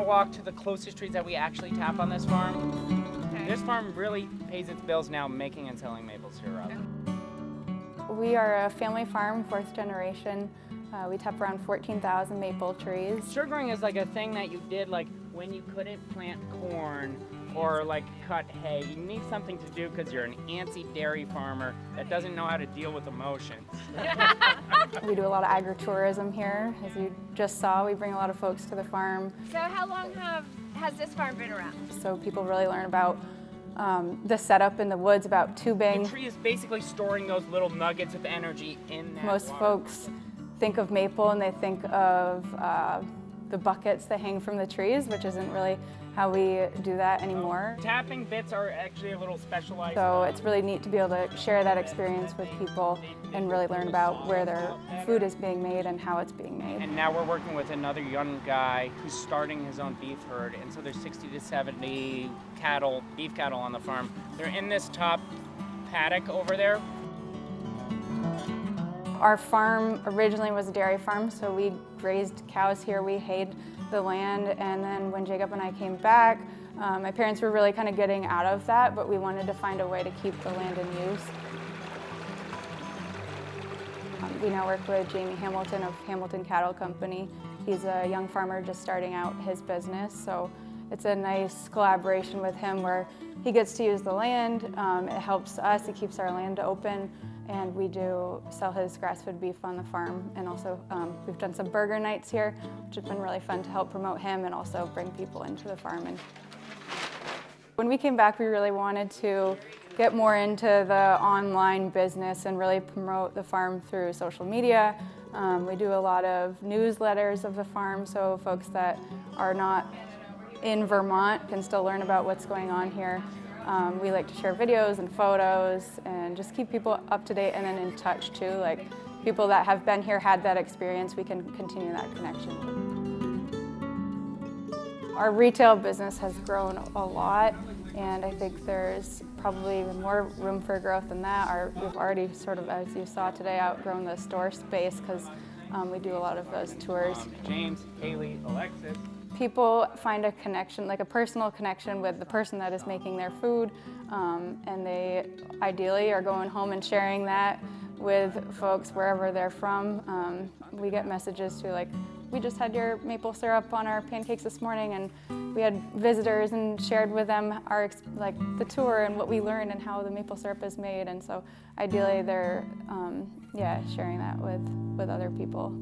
to walk to the closest trees that we actually tap on this farm. Okay. This farm really pays its bills now making and selling maple syrup. We are a family farm, 4th generation. We tap around 14,000 maple trees. Sugaring is like a thing that you did like when you couldn't plant corn or like cut hay. You need something to do because you're an antsy dairy farmer that doesn't know how to deal with emotions. We do a lot of agritourism here. As you just saw, we bring a lot of folks to the farm. So how long has this farm been around? So people really learn about the setup in the woods, about tubing. The tree is basically storing those little nuggets of energy in that Most water. folks think of maple and they think of the buckets that hang from the trees, which isn't really how we do that anymore. Tapping bits are actually a little specialized. So it's really neat to be able to share that experience with people and really learn about where their food is being made and how it's being made. And now we're working with another young guy who's starting his own beef herd, and so there's 60 to 70 cattle, beef cattle on the farm. They're in this top paddock over there. Our farm originally was a dairy farm, so we raised cows here, we hayed the land, and then when Jacob and I came back, my parents were really kind of getting out of that, but we wanted to find a way to keep the land in use. We now work with Jamie Hamilton of Hamilton Cattle Company. He's a young farmer just starting out his business, so it's a nice collaboration with him where he gets to use the land, it helps us, it keeps our land open, and we do sell his grass-fed beef on the farm. And also we've done some burger nights here, which has been really fun to help promote him and also bring people into the farm. And when we came back, we really wanted to get more into the online business and really promote the farm through social media. We do a lot of newsletters of the farm, so folks that are not in Vermont can still learn about what's going on here. We like to share videos and photos and just keep people up to date and then in touch too. Like people that have been here, had that experience, we can continue that connection. Our retail business has grown a lot, and I think there's probably even more room for growth than that. We've already sort of, as you saw today, outgrown the store space because we do a lot of those tours. James, Haley, Alexis. People find a connection, like a personal connection with the person that is making their food, and they ideally are going home and sharing that with folks wherever they're from. We get messages too, like, we just had your maple syrup on our pancakes this morning, and we had visitors and shared with them our the tour and what we learned and how the maple syrup is made. And so ideally they're sharing that with other people.